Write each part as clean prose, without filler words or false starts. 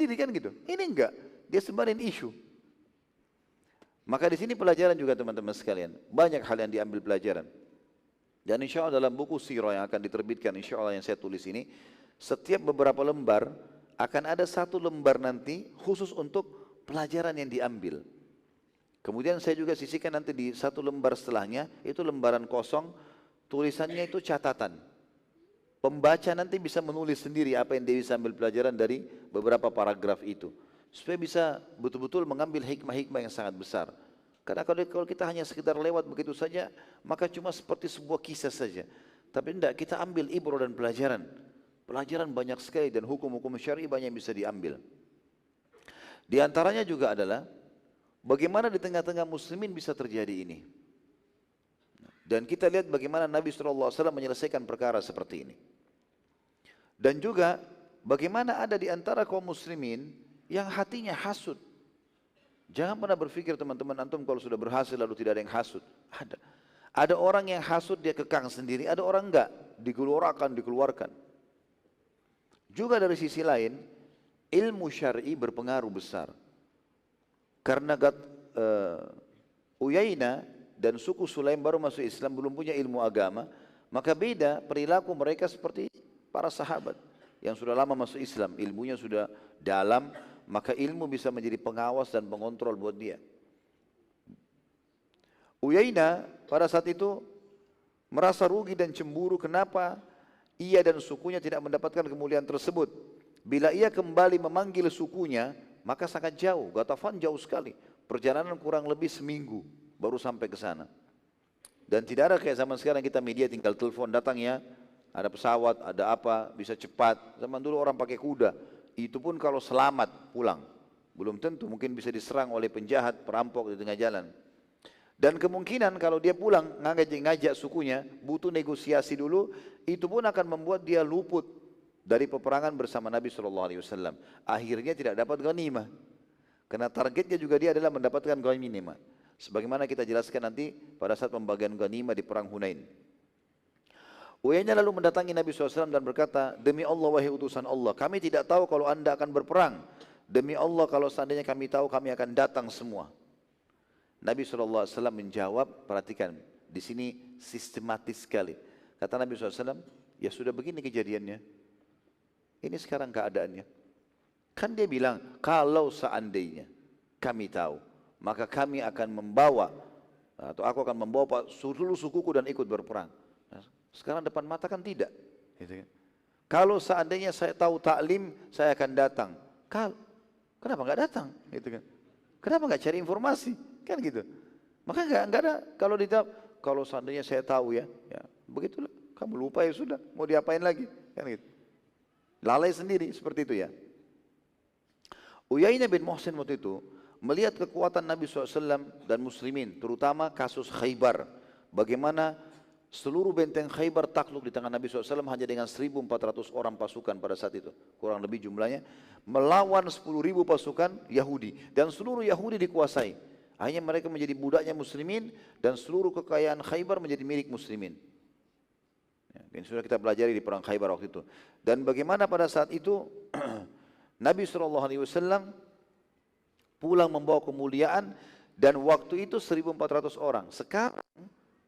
sendiri kan gitu. Ini enggak, dia sebarin isu. Maka di sini pelajaran juga teman-teman sekalian. Banyak hal yang diambil pelajaran. Dan insya Allah dalam buku sirah yang akan diterbitkan, insya Allah yang saya tulis ini, setiap beberapa lembar akan ada satu lembar nanti khusus untuk pelajaran yang diambil. Kemudian saya juga sisihkan nanti di satu lembar setelahnya, itu lembaran kosong, tulisannya itu catatan. Pembaca nanti bisa menulis sendiri apa yang dia bisa ambil pelajaran dari beberapa paragraf itu. Supaya bisa betul-betul mengambil hikmah-hikmah yang sangat besar. Karena kalau kita hanya sekedar lewat begitu saja, maka cuma seperti sebuah kisah saja. Tapi tidak, kita ambil ibrah dan pelajaran. Pelajaran banyak sekali dan hukum-hukum syar'i banyak yang bisa diambil. Di antaranya juga adalah bagaimana di tengah-tengah muslimin bisa terjadi ini. Dan kita lihat bagaimana Nabi SAW menyelesaikan perkara seperti ini. Dan juga bagaimana ada di antara kaum muslimin yang hatinya hasud. Jangan pernah berpikir teman-teman antum kalau sudah berhasil lalu tidak ada yang hasud. Ada. Ada orang yang hasud dia kekang sendiri, ada orang enggak, dikeluarkan. Juga dari sisi lain, ilmu syar'i berpengaruh besar. Karena Uyainah dan suku Sulaim baru masuk Islam, belum punya ilmu agama, maka beda perilaku mereka seperti para sahabat yang sudah lama masuk Islam, ilmunya sudah dalam, maka ilmu bisa menjadi pengawas dan pengontrol buat dia. Uyainah pada saat itu merasa rugi dan cemburu, kenapa ia dan sukunya tidak mendapatkan kemuliaan tersebut. Bila ia kembali memanggil sukunya, maka sangat jauh, Ghatafan jauh sekali, perjalanan kurang lebih seminggu baru sampai ke sana. Dan tidak ada kayak zaman sekarang kita media tinggal telepon datang ya, ada pesawat, ada apa, bisa cepat. Zaman dulu orang pakai kuda. Itu pun kalau selamat pulang. Belum tentu, mungkin bisa diserang oleh penjahat, perampok di tengah jalan. Dan kemungkinan kalau dia pulang ngajak sukunya, butuh negosiasi dulu, itu pun akan membuat dia luput dari peperangan bersama Nabi SAW. Akhirnya tidak dapat ghanimah. Karena targetnya juga dia adalah mendapatkan ghanimah. Sebagaimana kita jelaskan nanti pada saat pembagian ghanimah di perang Hunain. Uyainah lalu mendatangi Nabi SAW dan berkata, demi Allah wahai utusan Allah, kami tidak tahu kalau anda akan berperang. Demi Allah kalau seandainya kami tahu, kami akan datang semua. Nabi SAW menjawab, perhatikan, di sini sistematis sekali. Kata Nabi SAW, ya sudah begini kejadiannya. Ini sekarang keadaannya. Kan dia bilang, kalau seandainya kami tahu, maka kami akan membawa, atau aku akan membawa seluruh sukuku dan ikut berperang. Sekarang depan mata kan tidak. Gitu kan. Kalau seandainya saya tahu taklim, saya akan datang. Kenapa nggak datang? Gitu kan. Kenapa nggak cari informasi? Kan gitu. Maka nggak ada. Kalau dijawab, kalau seandainya saya tahu ya begitulah. Kamu lupa ya sudah. Mau diapain lagi? Kan gitu. Lalai sendiri seperti itu ya. Uyainah bin Muhsin waktu itu melihat kekuatan Nabi SAW dan muslimin, terutama kasus Khaybar. Bagaimana seluruh benteng Khaybar takluk di tangan Nabi SAW hanya dengan 1.400 orang pasukan pada saat itu. Kurang lebih jumlahnya. Melawan 10.000 pasukan Yahudi. Dan seluruh Yahudi dikuasai. Akhirnya mereka menjadi budaknya muslimin dan seluruh kekayaan Khaybar menjadi milik muslimin. Ini sudah kita pelajari di perang Khaybar waktu itu. Dan bagaimana pada saat itu Nabi SAW pulang membawa kemuliaan dan waktu itu 1.400 orang. Sekarang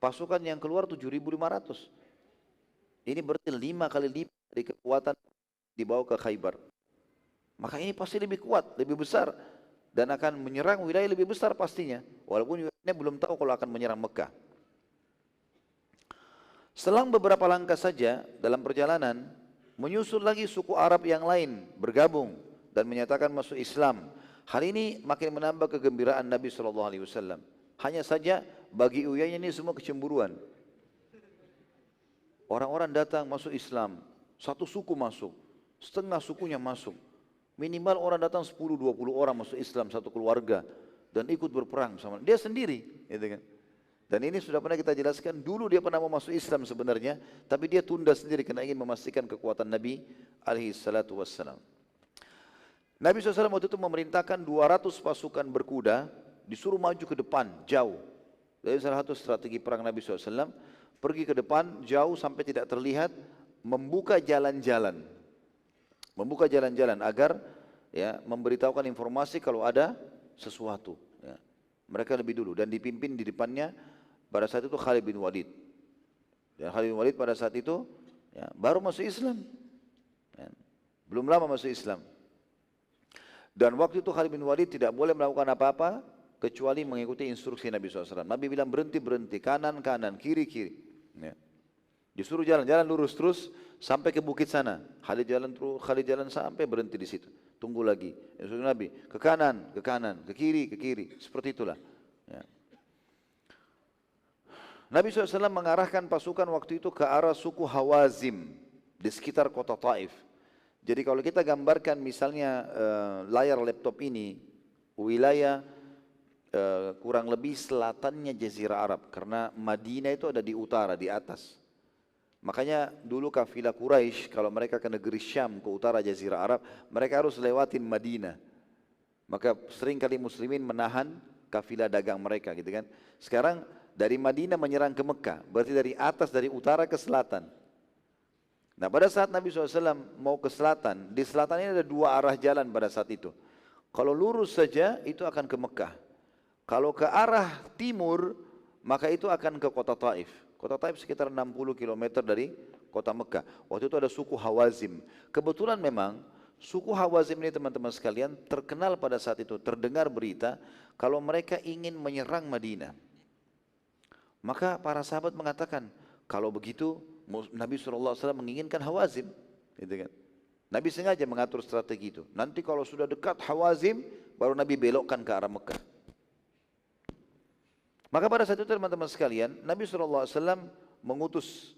pasukan yang keluar 7.500. Ini berarti 5 kali lipat dari kekuatan dibawa ke Khaybar. Maka ini pasti lebih kuat, lebih besar dan akan menyerang wilayah lebih besar pastinya. Walaupun ini belum tahu kalau akan menyerang Mekah. Selang beberapa langkah saja dalam perjalanan, menyusul lagi suku Arab yang lain bergabung dan menyatakan masuk Islam. Hal ini makin menambah kegembiraan Nabi SAW. Hanya saja bagi Uyainah ini semua kecemburuan. Orang-orang datang masuk Islam, satu suku masuk, setengah sukunya masuk. Minimal orang datang 10-20 orang masuk Islam, satu keluarga. Dan ikut berperang sama dia sendiri. Gitu kan. Dan ini sudah pernah kita jelaskan, dulu dia pernah mau masuk Islam sebenarnya, tapi dia tunda sendiri karena ingin memastikan kekuatan Nabi SAW. Nabi SAW waktu itu memerintahkan 200 pasukan berkuda, disuruh maju ke depan, jauh. Dari salah satu strategi perang Nabi SAW, pergi ke depan, jauh sampai tidak terlihat, membuka jalan-jalan. Membuka jalan-jalan agar ya, memberitahukan informasi kalau ada sesuatu. Ya. Mereka lebih dulu dan dipimpin di depannya pada saat itu Khalid bin Walid. Dan Khalid bin Walid pada saat itu ya, baru masuk Islam, ya, belum lama masuk Islam. Dan waktu itu Khalid bin Walid tidak boleh melakukan apa-apa kecuali mengikuti instruksi Nabi SAW. Nabi bilang berhenti, berhenti, kanan, kanan, kiri, kiri. Ya. Disuruh jalan, jalan lurus terus sampai ke bukit sana. Khalid jalan terus, Khalid jalan sampai berhenti di situ. Tunggu lagi. Instruksi Nabi, ke kanan, ke kanan, ke kiri, ke kiri. Seperti itulah. Ya. Nabi SAW mengarahkan pasukan waktu itu ke arah suku Hawazim di sekitar kota Taif. Jadi kalau kita gambarkan misalnya layar laptop ini, wilayah kurang lebih selatannya Jazirah Arab, karena Madinah itu ada di utara, di atas. Makanya dulu kafilah Quraisy kalau mereka ke negeri Syam, ke utara Jazirah Arab, mereka harus lewatin Madinah. Maka sering kali muslimin menahan kafilah dagang mereka gitu kan. Sekarang dari Madinah menyerang ke Mekah, berarti dari atas, dari utara ke selatan. Nah pada saat Nabi SAW mau ke selatan, di selatan ini ada dua arah jalan pada saat itu. Kalau lurus saja itu akan ke Mekah. Kalau ke arah timur, maka itu akan ke kota Taif. Kota Taif sekitar 60 km dari kota Mekah. Waktu itu ada suku Hawazim. Kebetulan memang suku Hawazim ini teman-teman sekalian terkenal pada saat itu. Terdengar berita kalau mereka ingin menyerang Madinah. Maka para sahabat mengatakan, kalau begitu Nabi SAW menginginkan Hawazim. Gitu kan. Nabi sengaja mengatur strategi itu. Nanti kalau sudah dekat Hawazim, baru Nabi belokkan ke arah Mekah. Maka pada saat itu teman-teman sekalian, Nabi SAW mengutus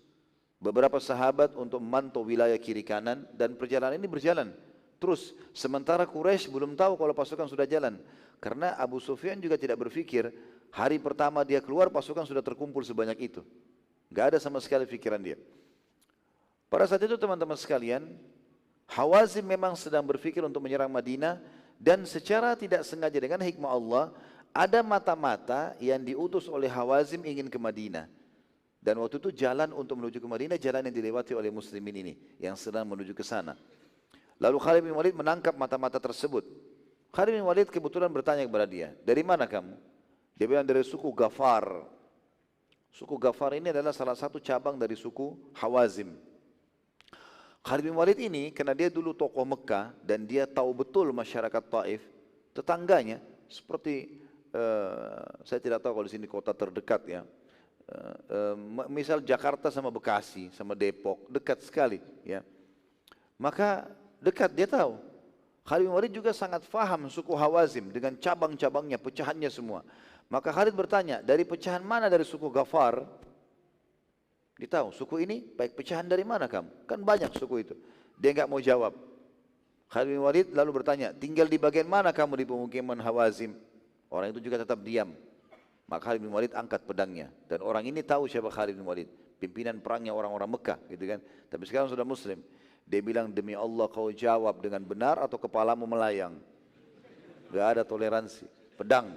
beberapa sahabat untuk memantau wilayah kiri kanan dan perjalanan ini berjalan. Terus sementara Quraisy belum tahu kalau pasukan sudah jalan. Karena Abu Sufyan juga tidak berpikir hari pertama dia keluar pasukan sudah terkumpul sebanyak itu. Gak ada sama sekali pikiran dia. Pada saat itu teman-teman sekalian, Hawazim memang sedang berpikir untuk menyerang Madinah dan secara tidak sengaja dengan hikmah Allah, ada mata-mata yang diutus oleh Hawazim ingin ke Madinah. Dan waktu itu jalan untuk menuju ke Madinah, jalan yang dilewati oleh muslimin ini, yang sedang menuju ke sana. Lalu Khalid bin Walid menangkap mata-mata tersebut. Khalid bin Walid kebetulan bertanya kepada dia, dari mana kamu? Dia bilang dari suku Ghafar. Suku Ghafar ini adalah salah satu cabang dari suku Hawazim. Khalid bin Walid ini, karena dia dulu tokoh Mekah, dan dia tahu betul masyarakat Taif, tetangganya, seperti saya tidak tahu kalau di sini kota terdekat ya. Misal Jakarta sama Bekasi sama Depok dekat sekali ya. Maka dekat dia tahu. Khalid bin Walid juga sangat faham suku Hawazim dengan cabang-cabangnya, pecahannya semua. Maka Khalid bertanya, dari pecahan mana dari suku Ghafar? Dia tahu suku ini baik pecahan dari mana kamu? Kan banyak suku itu. Dia enggak mau jawab. Khalid bin Walid lalu bertanya, tinggal di bagian mana kamu di pemukiman Hawazim? Orang itu juga tetap diam. Maka Khalid bin Walid angkat pedangnya. Dan orang ini tahu siapa Khalid bin Walid. Pimpinan perangnya orang-orang Mekah gitu kan. Tapi sekarang sudah Muslim. Dia bilang, demi Allah kau jawab dengan benar atau kepalamu melayang. Gak ada toleransi. Pedang.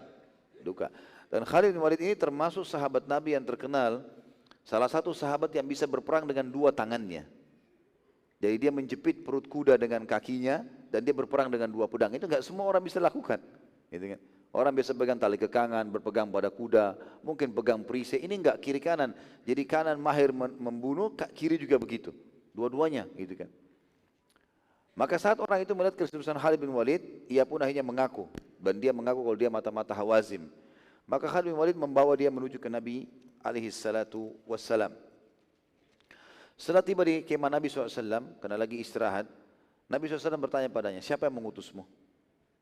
Duka. Dan Khalid bin Walid ini termasuk sahabat Nabi yang terkenal. Salah satu sahabat yang bisa berperang dengan dua tangannya. Jadi dia menjepit perut kuda dengan kakinya. Dan dia berperang dengan dua pedang. Itu gak semua orang bisa lakukan. Gitu kan. Orang biasa pegang tali kekangan, berpegang pada kuda, mungkin pegang perisai. Ini enggak kiri kanan. Jadi kanan mahir membunuh, kiri juga begitu. Dua-duanya gitu kan. Maka saat orang itu melihat kesuksesan Khalid bin Walid, ia pun akhirnya mengaku. Dan dia mengaku kalau dia mata-mata Hawazim. Maka Khalid bin Walid membawa dia menuju ke Nabi alaihissalatu wassalam. Setelah tiba di kemah Nabi SAW, karena lagi istirahat, Nabi SAW bertanya padanya, siapa yang mengutusmu?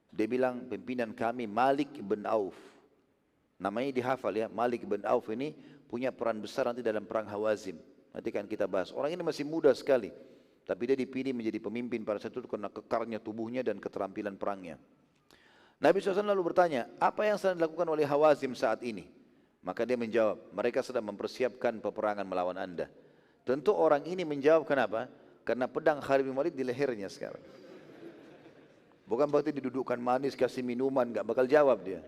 Dia bilang, pimpinan kami Malik bin Auf. Namanya dihafal ya, Malik bin Auf ini punya peran besar nanti dalam perang Hawazim. Nanti kan kita bahas. Orang ini masih muda sekali, tapi dia dipilih menjadi pemimpin pada saat itu karena kekarnya tubuhnya dan keterampilan perangnya. Nabi SAW lalu bertanya, apa yang sedang dilakukan oleh Hawazim saat ini? Maka dia menjawab, mereka sedang mempersiapkan peperangan melawan anda. Tentu orang ini menjawab kenapa? Karena pedang Khalid bin Walid di lehernya sekarang. Bukan berarti didudukkan manis, kasih minuman, gak bakal jawab dia.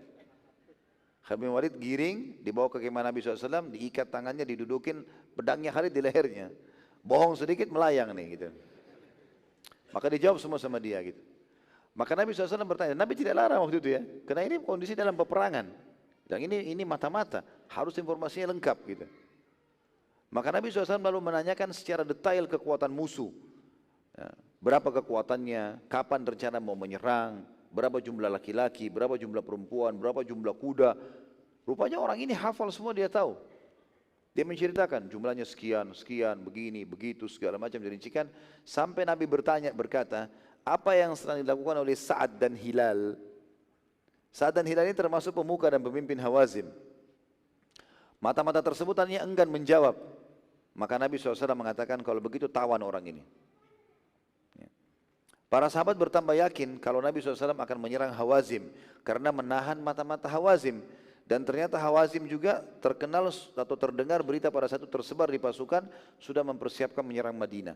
Khalid bin Walid giring, dibawa ke kemah Nabi SAW, diikat tangannya, didudukin pedangnya Khalid di lehernya. Bohong sedikit melayang nih gitu. Maka dijawab semua sama dia gitu. Maka Nabi SAW bertanya, Nabi tidak larang waktu itu ya, karena ini kondisi dalam peperangan. Dan ini mata-mata, harus informasinya lengkap gitu. Maka Nabi SAW lalu menanyakan secara detail kekuatan musuh. Ya, berapa kekuatannya, kapan rencana mau menyerang, berapa jumlah laki-laki, berapa jumlah perempuan, berapa jumlah kuda. Rupanya orang ini hafal semua, dia tahu. Dia menceritakan jumlahnya sekian, sekian, begini, begitu, segala macam dirincikan. Sampai Nabi berkata, apa yang sedang dilakukan oleh Sa'ad dan Hilal? Sa'ad dan Hilal ini termasuk pemuka dan pemimpin Hawazim. Mata-mata tersebut tadinya enggan menjawab. Maka Nabi SAW mengatakan, kalau begitu tawan orang ini. Para sahabat bertambah yakin kalau Nabi SAW akan menyerang Hawazim karena menahan mata-mata Hawazim. Dan ternyata Hawazim juga terkenal atau terdengar berita pada saat itu tersebar di pasukan sudah mempersiapkan menyerang Madinah.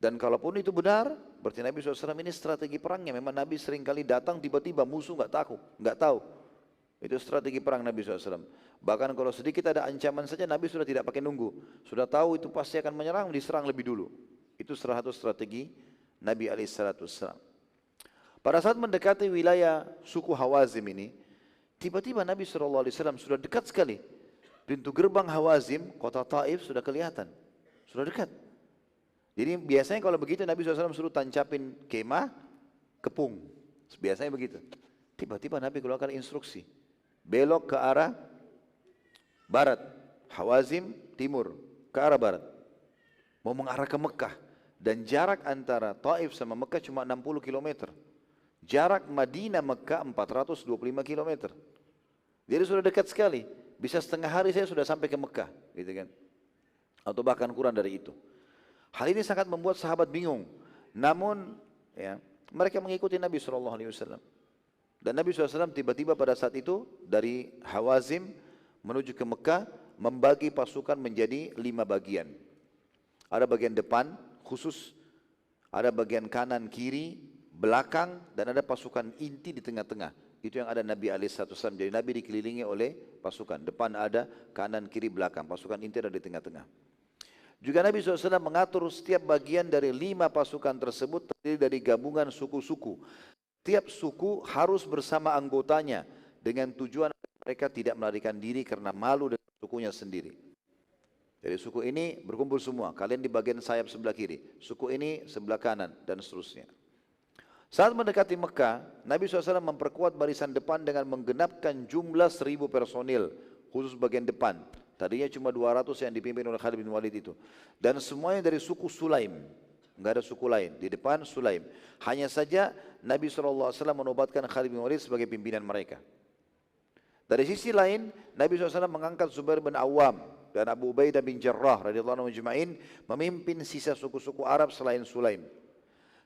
Dan kalaupun itu benar, berarti Nabi SAW ini strategi perangnya. Memang Nabi seringkali datang tiba-tiba musuh nggak tahu. Itu strategi perang Nabi SAW. Bahkan kalau sedikit ada ancaman saja Nabi sudah tidak pakai nunggu. Sudah tahu itu pasti akan menyerang, diserang lebih dulu. Itu salah satu strategi Nabi SAW. Pada saat mendekati wilayah suku Hawazim ini, tiba-tiba Nabi SAW sudah dekat sekali. Pintu gerbang Hawazim, kota Taif sudah kelihatan. Sudah dekat. Jadi biasanya kalau begitu Nabi SAW suruh tancapin kemah, kepung. Biasanya begitu. Tiba-tiba Nabi keluarkan instruksi. Belok ke arah barat. Hawazim timur, ke arah barat. Mau mengarah ke Mekah. Dan jarak antara Taif sama Mekah cuma 60 km. Jarak Madinah Mekah 425 km. Jadi sudah dekat sekali. Bisa setengah hari saya sudah sampai ke Mekah, gitu kan? Atau bahkan kurang dari itu. Hal ini sangat membuat sahabat bingung. Namun, ya, mereka mengikuti Nabi SAW. Dan Nabi SAW tiba-tiba pada saat itu dari Hawazim menuju ke Mekah membagi pasukan menjadi 5 bagian. Ada bagian depan khusus, ada bagian kanan, kiri, belakang, dan ada pasukan inti di tengah-tengah. Itu yang ada Nabi SAW. Jadi Nabi dikelilingi oleh pasukan. Depan ada, kanan, kiri, belakang. Pasukan inti ada di tengah-tengah. Juga Nabi SAW mengatur setiap bagian dari 5 pasukan tersebut terdiri dari gabungan suku-suku. Tiap suku harus bersama anggotanya dengan tujuan mereka tidak melarikan diri karena malu dengan sukunya sendiri. Jadi suku ini berkumpul semua, kalian di bagian sayap sebelah kiri, suku ini sebelah kanan, dan seterusnya. Saat mendekati Mekah, Nabi SAW memperkuat barisan depan dengan menggenapkan jumlah 1000 personil, khusus bagian depan. Tadinya cuma 200 yang dipimpin oleh Khalid bin Walid itu. Dan semuanya dari suku Sulaim, enggak ada suku lain, di depan Sulaim. Hanya saja Nabi SAW menobatkan Khalid bin Walid sebagai pimpinan mereka. Dari sisi lain, Nabi SAW mengangkat Zubair bin Awam dan Abu Ubaidah bin Jarrah radhiyallahu anhu ajma'in memimpin sisa suku-suku Arab selain Sulaim.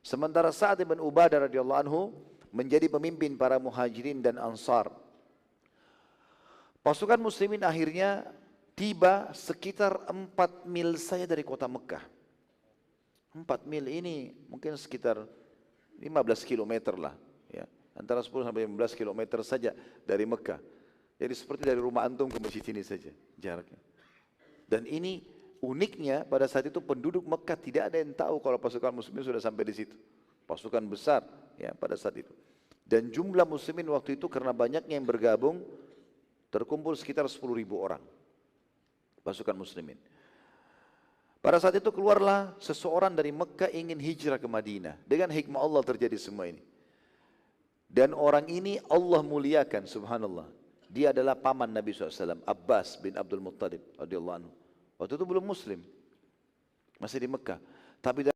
Sementara Sa'ad bin Ubadah radhiyallahu anhu menjadi pemimpin para muhajirin dan ansar. Pasukan muslimin akhirnya tiba sekitar 4 mil saja dari kota Mekah. 4 mil ini mungkin sekitar 15 km lah, ya. Antara 10 sampai 15 km saja dari Mekah. Jadi seperti dari rumah antum ke masjid ini saja jaraknya. Dan ini uniknya pada saat itu penduduk Mekah tidak ada yang tahu kalau pasukan muslimin sudah sampai di situ. Pasukan besar ya pada saat itu. Dan jumlah muslimin waktu itu karena banyaknya yang bergabung terkumpul sekitar 10.000 orang. Pasukan muslimin. Pada saat itu keluarlah seseorang dari Mekah ingin hijrah ke Madinah. Dengan hikmah Allah terjadi semua ini. Dan orang ini Allah muliakan, subhanallah. Dia adalah paman Nabi SAW, Abbas bin Abdul Muttalib radhiyallahu anhu. Waktu itu belum muslim, masih di Mekah. Tapi